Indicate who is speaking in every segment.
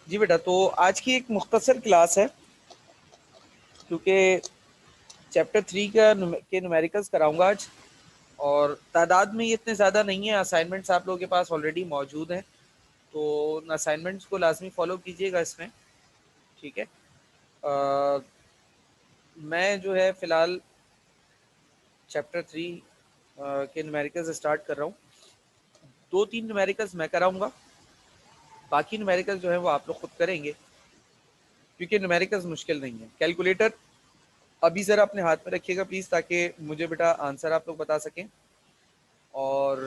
Speaker 1: जी बेटा, तो आज की एक मुख्तसर क्लास है क्योंकि चैप्टर 3 के न्यूमेरिकल्स कराऊंगा आज। और तादाद में ये इतने ज़्यादा नहीं है, असाइनमेंट्स आप लोगों के पास ऑलरेडी मौजूद हैं, तो उन असाइनमेंट्स को लाजमी फॉलो कीजिएगा इसमें। ठीक है। मैं जो है फ़िलहाल चैप्टर 3 के न्यूमेरिकल्स स्टार्ट कर रहा हूँ। 2-3 न्यूमेरिकल्स मैं कराऊंगा, बाकी न्यूमेरिकल्स जो है वो आप लोग खुद करेंगे क्योंकि न्यूमेरिकल्स मुश्किल नहीं है। कैलकुलेटर अभी ज़रा अपने हाथ में रखिएगा प्लीज़, ताकि मुझे बेटा आंसर आप लोग बता सकें। और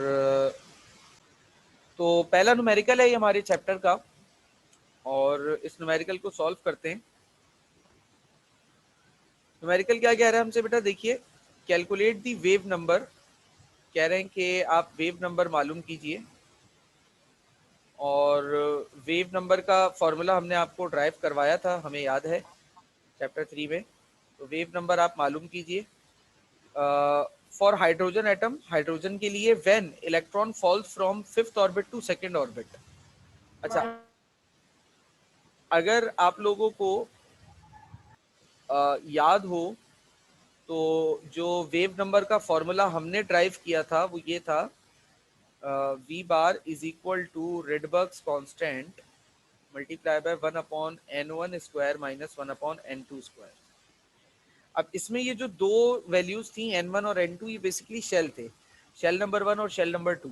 Speaker 1: तो पहला न्यूमेरिकल है ये हमारे चैप्टर का, और इस न्यूमेरिकल को सॉल्व करते हैं। न्यूमेरिकल क्या कह रहा है हमसे बेटा, देखिए, कैलकुलेट दी वेव नंबर। कह रहे हैं कि आप वेव नंबर मालूम कीजिए, और वेव नंबर का फॉर्मूला हमने आपको ड्राइव करवाया था, हमें याद है चैप्टर 3 में। तो वेव नंबर आप मालूम कीजिए फॉर हाइड्रोजन एटम, हाइड्रोजन के लिए, when electron falls from fifth orbit to second orbit. अच्छा, अगर आप लोगों को याद हो तो जो वेव नंबर का फॉर्मूला हमने ड्राइव किया था वो ये था, V bar is equal to Rydberg's constant multiply by 1/n1 square minus 1/n2 square. अब इसमें ये जो दो वैल्यूज थी n1 और n2, ये बेसिकली शेल थे, शेल नंबर 1 और शेल नंबर 2।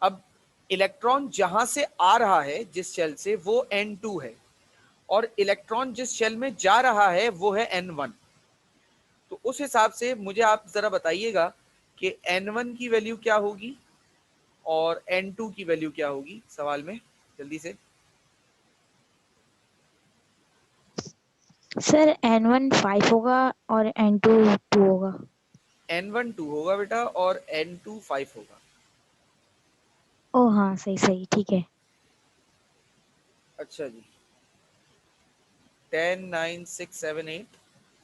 Speaker 1: अब इलेक्ट्रॉन जहां से आ रहा है जिस शेल से, वो n2 है, और इलेक्ट्रॉन जिस शेल में जा रहा है वो है n1। तो उस हिसाब से मुझे आप जरा बताइएगा कि n1 की वैल्यू क्या होगी और n2 की वैल्यू क्या होगी, सवाल में जल्दी से।
Speaker 2: सर N1 5 होगा और N2 2 होगा।
Speaker 1: n1 2 होगा बेटा और n2 5 होगा।
Speaker 2: ओ हाँ, सही सही, ठीक है।
Speaker 1: अच्छा जी, 109678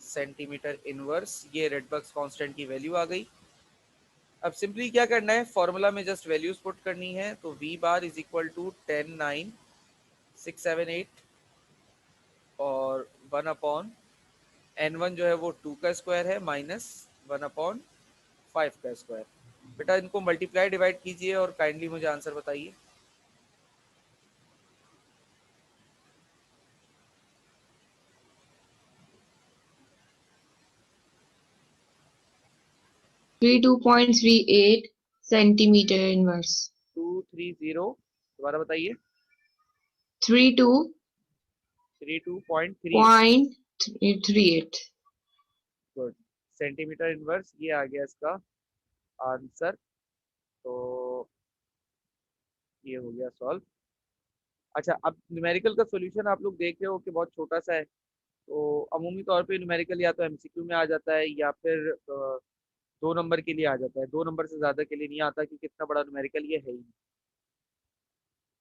Speaker 1: सेंटीमीटर इनवर्स, ये रेडबर्ग्स कांस्टेंट की वैल्यू आ गई। अब सिंपली क्या करना है, फॉर्मूला में जस्ट वैल्यूज पुट करनी है। तो V bar is equal to 10678 और 1/, n1 जो है वो 2 का स्क्वायर है, माइनस 1/5 का स्क्वायर। बेटा इनको मल्टीप्लाई डिवाइड कीजिए और काइंडली मुझे आंसर बताइए।
Speaker 3: 32.38 सेंटीमीटर इनवर्स।
Speaker 1: 230, दोबारा बताइए। 32.38।
Speaker 3: 32.38।
Speaker 1: गुड, सेंटीमीटर इनवर्स, ये आ गया इसका आंसर। तो ये हो गया सॉल्व। अच्छा, अब न्यूमेरिकल का सॉल्यूशन आप लोग देख रहे हो कि बहुत छोटा सा है। तो अमूमी तौर पे न्यूमेरिकल या तो एमसीक्यू में आ जाता है या फिर 2 नंबर के लिए आ जाता है, 2 नंबर से ज़्यादा के लिए नहीं आता क्योंकि इतना बड़ा न्यूमेरिकल ये है ही नहीं।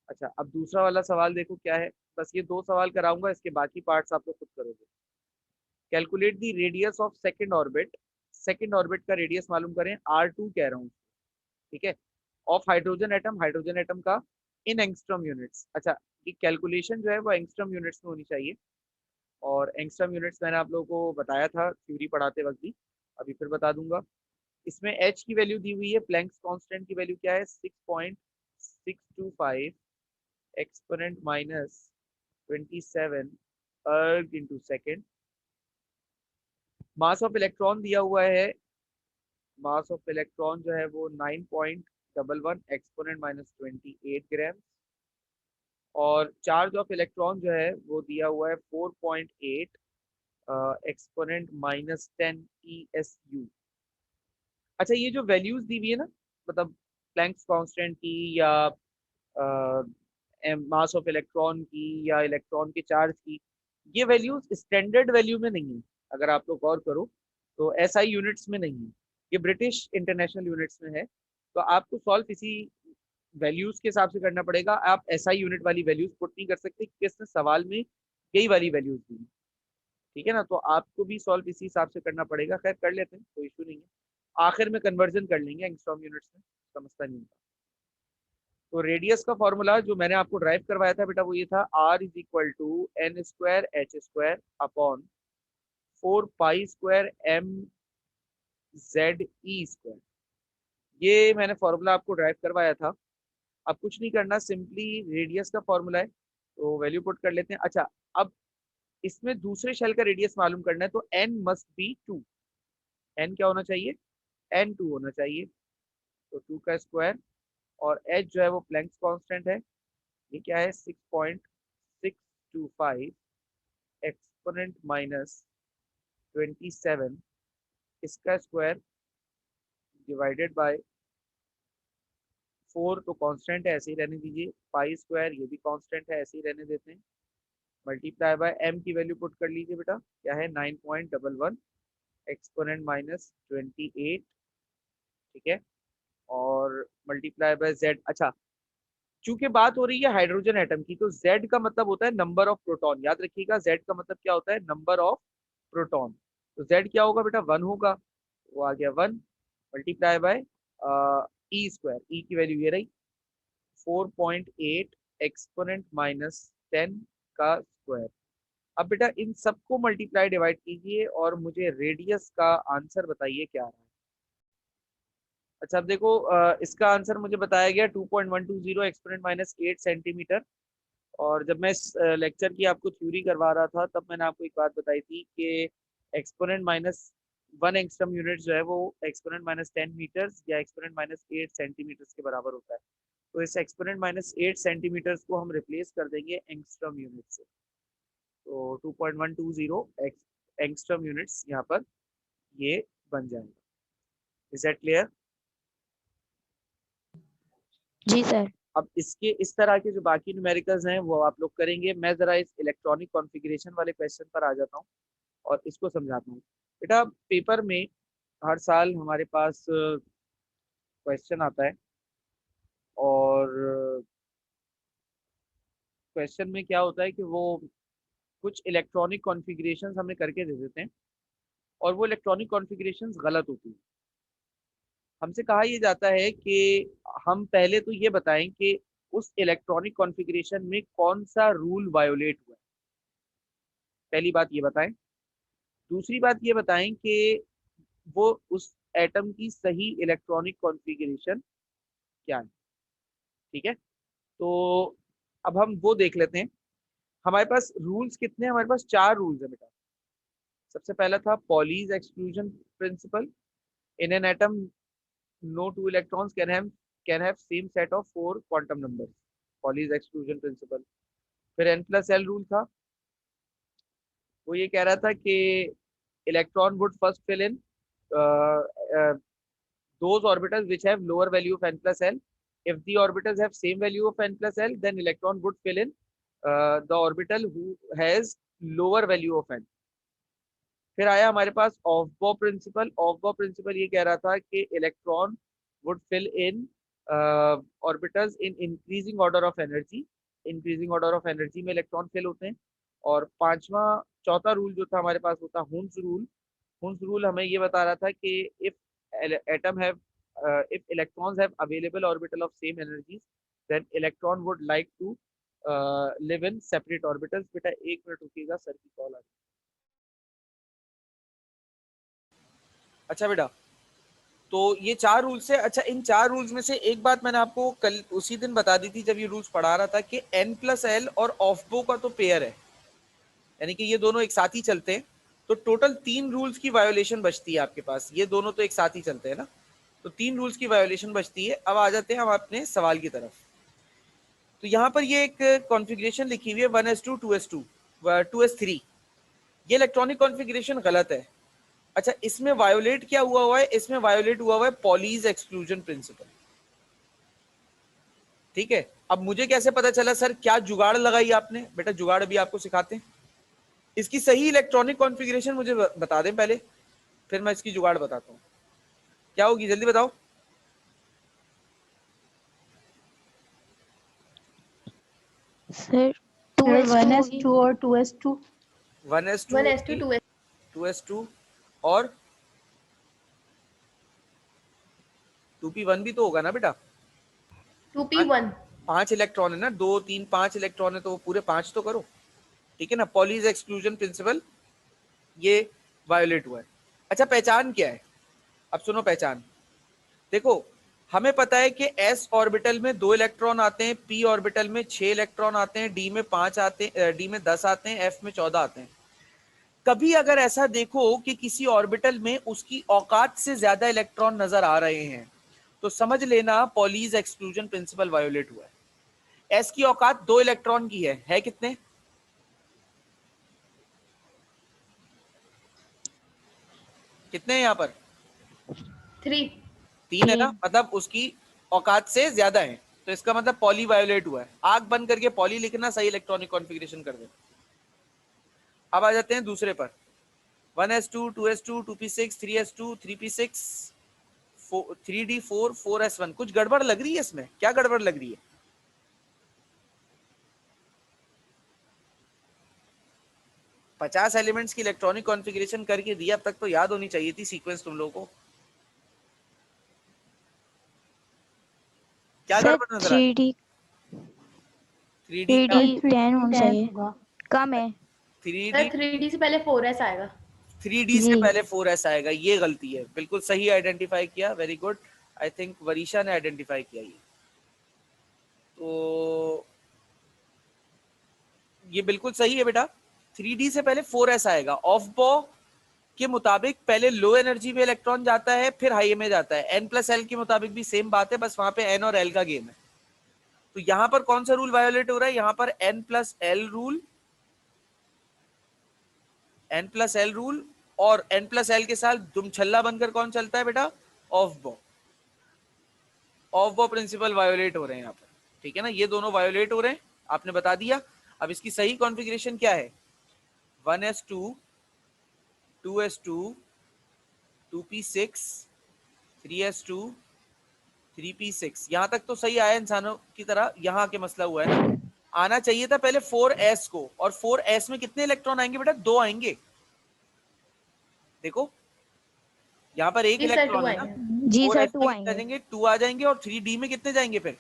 Speaker 1: अच्छा, अब दूसरा वाला सवाल देखो क्या है। बस ये 2 सवाल कराऊंगा, इसके बाकी पार्ट्स आप लोग खुद करोगे। Calculate the radius of second orbit. Second orbit का रेडियस मालूम करें, R2 कह रहा हूँ, ठीक है, of hydrogen atom, hydrogen atom का, इन एंगस्ट्रॉम यूनिट्स। अच्छा, ये कैलकुलेशन जो है वो एंगस्ट्रॉम यूनिट्स में होनी चाहिए, और एंगस्ट्रॉम यूनिट्स मैंने आप लोगों को बताया था थ्योरी पढ़ाते वक्त भी, अभी फिर बता दूंगा। इसमें एच की वैल्यू दी हुई है, प्लैंक्स कांस्टेंट की वैल्यू क्या है, 6.625 एक्सपोनेंट माइनस 27 अर्ग into second. Mass of electron दिया हुआ है, मास ऑफ इलेक्ट्रॉन जो है वो 9.11 एक्सपोनेंट माइनस 28 ग्राम। और चार्ज ऑफ इलेक्ट्रॉन जो है वो दिया हुआ है 4.8 एक्सपोनेंट माइनस 10 ESU। अच्छा, ये जो वैल्यूज दी हुई है ना, मतलब प्लैंक्स कांस्टेंट की या मास ऑफ इलेक्ट्रॉन की या इलेक्ट्रॉन के चार्ज की, ये वैल्यूज स्टैंडर्ड वैल्यू में नहीं है। अगर आप लोग गौर करो तो SI यूनिट्स में नहीं है, ये ब्रिटिश इंटरनेशनल यूनिट्स में है। तो आपको सॉल्व इसी वैल्यूज के हिसाब से करना पड़ेगा। आप SI यूनिट वाली वैल्यूज पुट नहीं कर सकते क्योंकि इसने सवाल में यही वाली वैल्यूज दी है। ठीक है ना, तो आपको भी सॉल्व इसी हिसाब से करना पड़ेगा। खैर कर लेते हैं, कोई इशू नहीं है, आखिर में कन्वर्जन कर लेंगे एंगस्ट्रॉम यूनिट्स में, समझता नहीं होता। तो रेडियस का फॉर्मूला जो मैंने आपको ड्राइव करवाया था बेटा वो ये था r is equal to N square H square upon 4 pi square m Z E square. ये मैंने फॉर्मूला आपको ड्राइव करवाया था। अब कुछ नहीं करना, सिंपली रेडियस का फॉर्मूला है तो वैल्यू पुट कर लेते हैं। अच्छा, अब इसमें दूसरे शेल का रेडियस मालूम करना है तो n मस्ट बी 2। n क्या होना चाहिए? n 2 होना चाहिए। तो 2 का स्क्वायर और h जो है वो प्लैंक्स कांस्टेंट है। ये क्या है? 6.625 एक्सपोनेंट माइनस 27 इसका स्क्वायर डिवाइडेड बाय 4। तो कांस्टेंट है, ऐसे ही रहने दीजिए। पाई स्क्वायर ये भी कांस्टेंट है, ऐसे ही रहने देते हैं। मल्टीप्लाई बाय m की वैल्यू पुट कर लीजिए बेटा, क्या है? 9.11 एक्सपोनेंट माइनस 28, ठीक है। और मल्टीप्लाई बाय z। अच्छा, चूंकि बात हो रही है हाइड्रोजन एटम की तो z का मतलब होता है नंबर ऑफ प्रोटॉन। याद रखिएगा, z का मतलब क्या होता है? Number of proton. तो z क्या होगा बेटा? 1 होगा। वो आ गया 1 मल्टीप्लाई बाय ई स्क्वायर। ई की वैल्यू ये रही 4.8 एक्सपोनेंट माइनस 10 का स्क्वायर। अब बेटा इन सबको मल्टीप्लाई डिवाइड कीजिए और मुझे रेडियस का आंसर बताइए क्या आ रहा है। अच्छा, अब देखो इसका आंसर मुझे बताया गया 2.120 एक्सपोनेंट माइनस 8 सेंटीमीटर। और जब मैं इस लेक्चर की आपको थ्योरी करवा रहा था तब मैंने आपको एक बात बताई थी कि एक्सपोनेंट माइनस 1 एंगस्ट्रम यूनिट जो है वो एक्सपोनेंट माइनस 10 मीटर्स या एक्सपोनेंट माइनस 8 सेंटीमीटर्स के बराबर होता है। तो इस एक्सपोनेंट माइनस 8 सेंटीमीटर्स को हम रिप्लेस कर देंगे एंगस्ट्रम यूनिट से। तो 2.120 एंगस्ट्रम यूनिट्स यहाँ पर ये बन जाएगा। Is that clear?
Speaker 2: जी सर।
Speaker 1: अब इसके इस तरह के जो बाकी न्यूमेरिकल्स हैं वो आप लोग करेंगे। मैं जरा इस इलेक्ट्रॉनिक कॉन्फ़िगरेशन वाले क्वेश्चन पर आ जाता हूँ और इसको समझाता हूँ। बेटा पेपर में हर साल हमारे पास क्वेश्चन आता है और क्वेश्चन में क्या होता है कि वो कुछ इलेक्ट्रॉनिक कॉन्फ़िगरेशंस हमें करके दे देते हैं और वो इलेक्ट्रॉनिक कॉन्फ़िगरेशंस गलत होती हैं। हमसे कहा यह जाता है कि हम पहले तो ये बताएं कि उस इलेक्ट्रॉनिक कॉन्फ़िगरेशन में कौन सा रूल वायोलेट हुआ है। पहली बात ये बताएं। दूसरी बात ये बताएं कि वो उस एटम की सही इलेक्ट्रॉनिक कॉन्फ़िगरेशन क्या है। ठीक है, तो अब हम वो देख लेते हैं। हमारे पास रूल्स कितने हैं? हमारे पास 4 रूल्स है बेटा। सबसे पहला था Pauli's exclusion principle. In an atom no two electrons can have same set of 4 quantum numbers. Pauli's exclusion principle. फिर n+l रूल था। वो ये कह रहा था कि electron would first fill in those orbitals which have lower value of n plus l. If the orbitals have same value of n plus l, then electron would fill in the orbital who has lower value of n. फिर आया हमारे पास ऑफ-बॉ principal. ऑफ-बॉ principal ये कह रहा था कि electron would fill in orbitals in increasing order of energy. Increasing order of energy में electron fill होते हैं। और चौथा रूल जो था हमारे पास वो था हुन्स रूल। हुन्स रूल हमें ये बता रहा था कि if atom have if electrons have available orbital of same energies then electron would like to live in separate orbitals। बेटा एक मिनट रुकिएगा, सर की कॉल आ रही है। अच्छा बेटा, तो ये 4 रूल्स है। अच्छा, इन 4 रूल्स में से एक बात मैंने आपको कल उसी दिन बता दी थी जब ये रूल्स पढ़ा रहा था कि n+l और ऑफ-बो का तो पेयर है, यानी कि ये दोनों एक साथ ही चलते हैं। तो टोटल 3 रूल्स की वायोलेशन बचती है आपके पास। ये दोनों तो एक साथ ही चलते हैं ना, तो 3 रूल्स की वायोलेशन बचती है। अब आ जाते हैं हम अपने सवाल की तरफ। तो यहाँ पर ये एक कॉन्फ़िगरेशन लिखी हुई है 1s2 2s2 2s3। ये इलेक्ट्रॉनिक कॉन्फ़िगरेशन गलत है। अच्छा, इसमें वायोलेट क्या हुआ है? इसमें वायोलेट हुआ है पॉलीज एक्सक्लूजन प्रिंसिपल। ठीक है, अब मुझे कैसे पता चला सर? क्या जुगाड़ लगाई आपने? बेटा जुगाड़ अभी आपको सिखाते हैं। इसकी सही इलेक्ट्रॉनिक कॉन्फ़िगरेशन मुझे बता दें पहले, फिर मैं इसकी जुगाड़ बताता हूँ। क्या होगी जल्दी बताओ।
Speaker 2: सर
Speaker 4: सर
Speaker 2: 2s2
Speaker 4: 1s2 और 2s2
Speaker 1: 1s2
Speaker 3: 1s2
Speaker 1: 2s2 और 2p1 भी तो होगा ना बेटा?
Speaker 3: 2p1
Speaker 1: 5 इलेक्ट्रॉन है ना, 2 3 5 इलेक्ट्रॉन है, तो वो पूरे 5 तो करो, ठीक है ना। पॉलीज एक्सक्लूजन प्रिंसिपल ये वायोलेट हुआ है। अच्छा पहचान क्या है, अब सुनो पहचान। देखो हमें पता है कि s ऑर्बिटल में 2 इलेक्ट्रॉन आते हैं, p ऑर्बिटल में 6 इलेक्ट्रॉन आते हैं, d में 5 आते हैं, d में 10 आते हैं, f में 14 आते हैं। कभी अगर ऐसा देखो कि किसी ऑर्बिटल में उसकी औकात से ज्यादा इलेक्ट्रॉन नजर आ रहे हैं, तो समझ लेना पॉलीज एक्सक्लूजन प्रिंसिपल वायोलेट हुआ है। s की औकात 2 इलेक्ट्रॉन की है कितने? कितने हैं यहाँ पर?
Speaker 3: 3.
Speaker 1: 3 है ना,
Speaker 2: 3।
Speaker 1: मतलब उसकी औकात से ज्यादा है, तो इसका मतलब पॉली वायोलेट हुआ है। आंख बंद करके पॉली लिखना, सही इलेक्ट्रॉनिक कॉन्फ़िगरेशन कर दे। अब आ जाते हैं दूसरे पर, 1s2 2s2 2p6 3s2 3p6 3d4 4s1। कुछ गड़बड़ लग रही है इसमें, क्या गड़बड़ लग रही है? पचास एलिमेंट्स की इलेक्ट्रॉनिक कॉन्फ़िगरेशन करके दिया, अब तक तो याद होनी चाहिए थी सीक्वेंस तुम लोगों को। क्या
Speaker 2: सर
Speaker 1: गड़बड़ नजर आ रही?
Speaker 2: 3D
Speaker 1: 3D क्या?
Speaker 2: 3D 10 होना चाहिए, कम है।
Speaker 1: 3D,
Speaker 3: सर 3D से पहले 4S आएगा।
Speaker 1: 3D से
Speaker 2: जी
Speaker 1: पहले 4s आएगा, ये गलती है। बिल्कुल सही आइडेंटिफाई किया, very good. I think Varisha ने आइडेंटिफाई किया ये, तो ये बिल्कुल सही है बेटा। 3D से पहले 4s आएगा। ऑफ बॉ के मुताबिक पहले लो एनर्जी में इलेक्ट्रॉन जाता है, फिर हाई में जाता है। n+l के मुताबिक भी सेम बात है, बस वहां पे n और l का गेम है। तो यहां पर कौन सा रूल वायोलेट हो रहा है? यहां पर n+l रूल, n+l रूल, और n+l के साथ दुमछल्ला बनकर कौन चलता है बेटा? ऑफ बॉ। ऑफ बॉ प्रिंसिपल वायोलेट हो रहे हैं यहाँ पर, ठीक है ना। ये दोनों वायोलेट हो रहे हैं, आपने बता दिया। अब इसकी सही कॉन्फ़िगरेशन क्या है? 1s2 2s2 2p6 3s2 3p6। यहां तक तो सही आया इंसानों की तरह, यहां के मसला हुआ है ना। आना चाहिए था पहले 4s को, और 4s में कितने इलेक्ट्रॉन आएंगे बेटा? 2 आएंगे। देखो यहाँ पर एक
Speaker 3: जी सर 2
Speaker 1: इलेक्ट्रॉन है ना,
Speaker 3: आएंगे।
Speaker 2: जी सर
Speaker 1: 4s
Speaker 2: 2
Speaker 1: में कितने आ
Speaker 2: आएंगे।
Speaker 1: जाएंगे? 2 आ जाएंगे। और 3d में कितने जाएंगे फिर?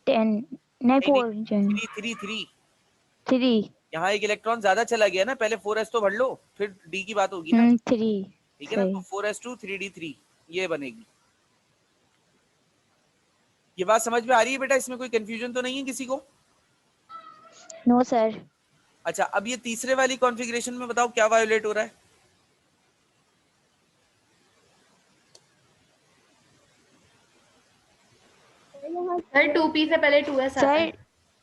Speaker 2: 10 नहीं
Speaker 1: नहीं नहीं,
Speaker 2: 4 जाएंगे।
Speaker 1: 3
Speaker 2: 3।
Speaker 1: यहाँ एक इलेक्ट्रॉन ज्यादा चला गया ना, पहले 4s तो भर लो, फिर d की बात होगी ना,
Speaker 2: 3
Speaker 1: ठीक है ना। तो
Speaker 2: सही।
Speaker 1: 4s2 3d3 ये बनेगी। ये बात समझ में आ रही है बेटा? इसमें कोई कंफ्यूजन तो नहीं है किसी को?
Speaker 2: No sir.
Speaker 1: अच्छा अब ये तीसरे वाली कॉन्फ़िगरेशन में बताओ क्या वायोलेट हो रहा है?
Speaker 3: सर 2p से पहले 2s आता
Speaker 2: सर
Speaker 3: है।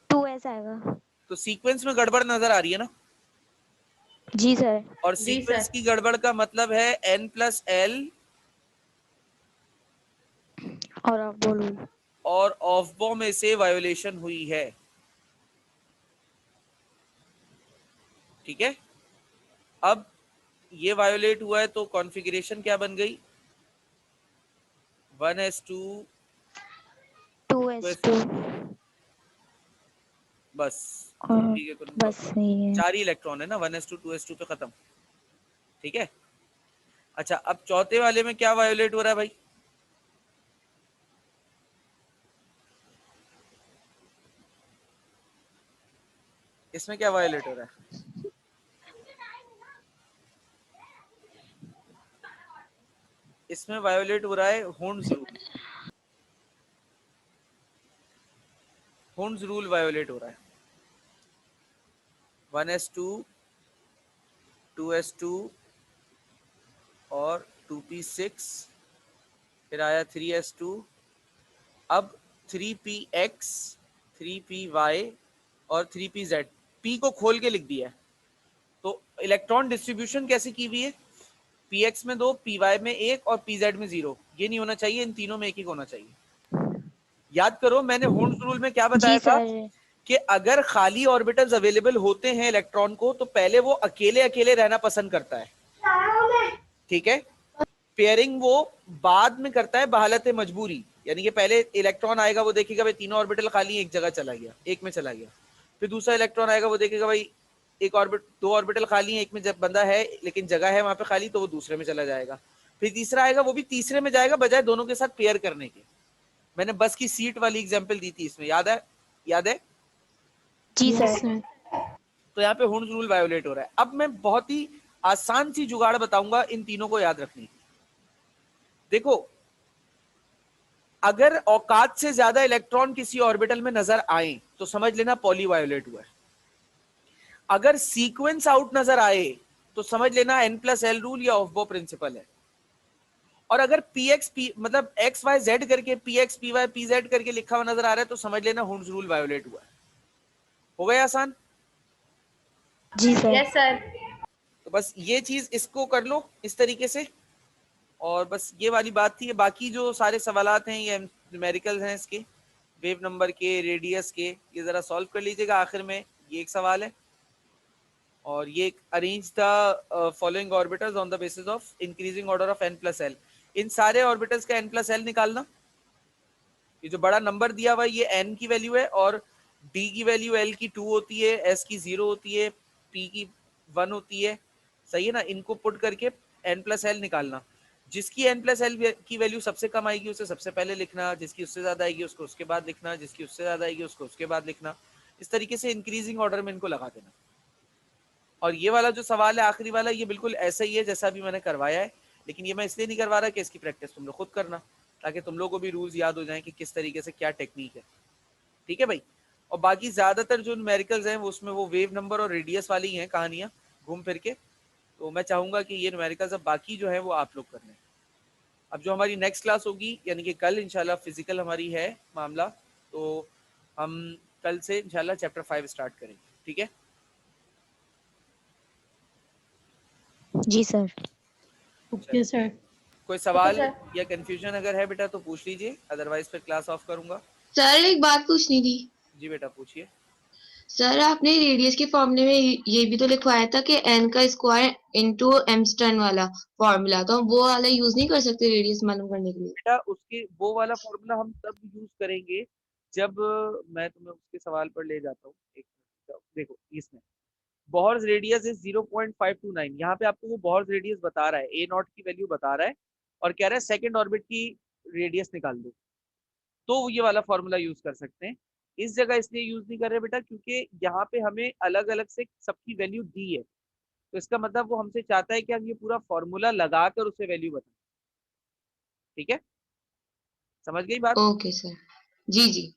Speaker 2: 2S आएगा।
Speaker 1: तो सीक्वेंस में गड़बड़ नजर आ रही है ना,
Speaker 2: जी सर।
Speaker 1: और
Speaker 3: जी सर।
Speaker 1: सीक्वेंस की गड़बड़ का मतलब है n+l
Speaker 2: और आप बोलो।
Speaker 1: और ऑफ बॉ में से वायोलेशन हुई है, ठीक है। अब ये वायोलेट हुआ है, तो कॉन्फ़िगरेशन क्या बन गई? 1s2
Speaker 2: 2S2
Speaker 1: बस,
Speaker 2: और
Speaker 1: ठीक है।
Speaker 2: बस यही है।
Speaker 1: 4 ही इलेक्ट्रॉन है ना, 1s2 2s2 पे खत्म, ठीक है। अच्छा अब चौथे वाले में क्या वायोलेट हो रहा है भाई? इसमें क्या वायोलेट हो रहा है? इसमें वायोलेट हो रहा है Hund's rule. Hund's rule violet हो रहा है। 1s2 2s2 और 2p6, फिर आया 3s2, अब 3px 3py और 3pz। p को खोल के लिख दिया है। तो इलेक्ट्रॉन डिस्ट्रीब्यूशन कैसे की हुई है? px में 2, py में 1 और pz में 0। ये नहीं होना चाहिए, इन तीनों में एक एक होना चाहिए। याद करो मैंने हुंड्स रूल में क्या
Speaker 2: जी
Speaker 1: बताया था,
Speaker 2: सर।
Speaker 1: कि अगर खाली ऑर्बिटल्स अवेलेबल होते हैं इलेक्ट्रॉन को, तो पहले वो अकेले अकेले रहना पसंद करता है, ठीक है। पेयरिंग वो बाद में करता है बहालत मजबूरी, यानी कि पहले इलेक्ट्रॉन आएगा, वो देखेगा भाई तीनों ऑर्बिटल खाली है, एक जगह चला गया, एक में चला गया। फिर दूसरा इलेक्ट्रॉन आएगा, वो देखेगा भाई एक ऑर्बिट 2 ऑर्बिटल खाली है, एक में जब बंदा है लेकिन जगह है वहां पे खाली, तो वो दूसरे में चला जाएगा। फिर तीसरा आएगा, वो भी तीसरे में जाएगा बजाय दोनों के साथ पेयर करने के। मैंने बस की सीट वाली एग्जांपल दी थी इसमें, याद है? याद है?
Speaker 2: जी
Speaker 3: Yes,
Speaker 2: सर।
Speaker 1: तो यहाँ पे हुंस रूल वायोलेट हो रहा है। अब मैं बहुत ही आसान सी जुगाड़ बताऊंगा इन तीनों को याद रखने की। देखो, अगर औकात से ज्यादा इलेक्ट्रॉन किसी ऑर्बिटल में नजर आए तो समझ लेना पॉली वायोलेट हुआ है। अगर सीक्वेंस आउट नजर आए तो समझ लेना n+l रूल या ऑफ बो प्रिंसिपल है। और अगर px p मतलब x y z करके px py pz करके लिखा हुआ नजर आ रहा है तो समझ लेना हुंस रूल वायोलेट हुआ है। हो गया आसान?
Speaker 2: जी सर।
Speaker 3: yes sir.
Speaker 1: तो बस ये चीज इसको कर लो इस तरीके से, और बस ये वाली बात थी। बाकी जो सारे सवालात हैं ये न्यूमेरिकल्स हैं इसके, वेव नंबर के, रेडियस के, ये जरा सॉल्व कर लीजिएगा। आखिर में ये एक सवाल है, और ये arrange the following orbitals on the basis of increasing order of n+l। इन सारे ऑर्बिटल्स का n+l निकालना। ये जो बड़ा नंबर दिया हुआ है ये n की वैल्यू है, और d की वैल्यू l की 2 होती है, s की 0 होती है, p की 1 होती है, सही है ना? इनको पुट करके n+l निकालना। जिसकी n+l की वैल्यू सबसे कम आएगी उसे सबसे पहले लिखना, जिसकी उससे ज्यादा आएगी उसको उसके बाद लिखना, जिसकी उससे ज्यादा आएगी उसको उसके बाद लिखना। इस तरीके से इंक्रीजिंग ऑर्डर में इनको लगा देना। और ये वाला जो सवाल है आखिरी वाला, ये बिल्कुल ऐसा ही है जैसा अभी मैंने करवाया है, लेकिन ये मैं इसलिए नहीं करवा रहा कि इसकी प्रैक्टिस तुम लोग खुद करना, ताकि तुम लोग को भी रूल्स याद हो जाएं कि किस तरीके से क्या टेक्निक है। ठीक है भाई? और बाकी ज्यादातर जो न्यूमेरिकल्स हैं वो उसमें वो वेव नंबर और रेडियस वाली हैं कहानियां घूम फिर के। तो मैं चाहूंगा कि ये न्यूमेरिकल्स अब बाकी जो है वो आप लोग कर लें। अब जो हमारी नेक्स्ट क्लास होगी, यानी कि कल इंशाल्लाह फिजिकल हमारी है मामला, तो हम कल से इंशाल्लाह चैप्टर 5 स्टार्ट करेंगे। ठीक है?
Speaker 2: जी सर।
Speaker 4: Okay sir.
Speaker 1: कोई सवाल
Speaker 3: sir.
Speaker 1: या कंफ्यूजन अगर है बेटा तो पूछ लीजिए, अदरवाइज फिर क्लास ऑफ करूंगा।
Speaker 4: सर एक बात पूछनी थी।
Speaker 1: जी बेटा पूछिए।
Speaker 4: सर आपने रेडियस के फॉर्मूले में ये भी तो लिखवाया था कि n का स्क्वायर इनटू एमस्टर्न वाला फॉर्मूला, तो हम वो वाला यूज नहीं कर सकते रेडियस मालूम करने के लिए?
Speaker 1: बेटा उसके वो वाला फॉर्मूला हम तब यूज करेंगे जब मैं तुम्हें उसके सवाल पर ले जाता हूँ। एक मिनट, देखो इसमें बोहर्स रेडियस इज 0.529। यहाँ पे आपको वो बोहर्स रेडियस बता रहा है, ए नॉट की वैल्यू बता रहा है, और कह रहा है सेकंड ऑर्बिट की रेडियस निकाल दो, तो ये वाला फॉर्मूला यूज कर सकते हैं। इस जगह इसलिए यूज नहीं कर रहे बेटा क्योंकि यहाँ पे हमें अलग अलग से सबकी वैल्यू दी है, तो इसका मतलब वो हमसे चाहता है कि हम ये पूरा फॉर्मूला लगाकर उसे वैल्यू बताएं। ठीक है? समझ गई बात?
Speaker 4: Okay sir. जी जी।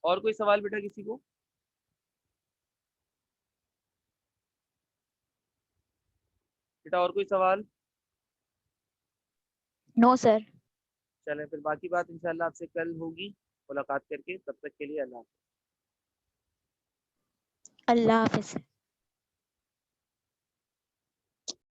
Speaker 1: और कोई सवाल बेटा किसी को? बेटा और कोई सवाल?
Speaker 2: No sir.
Speaker 1: चलें फिर बाकी बात इंशाल्लाह आपसे कल होगी मुलाकात करके। तब तक के लिए अल्लाह हाफ़िज़।
Speaker 2: अल्लाह हाफिज।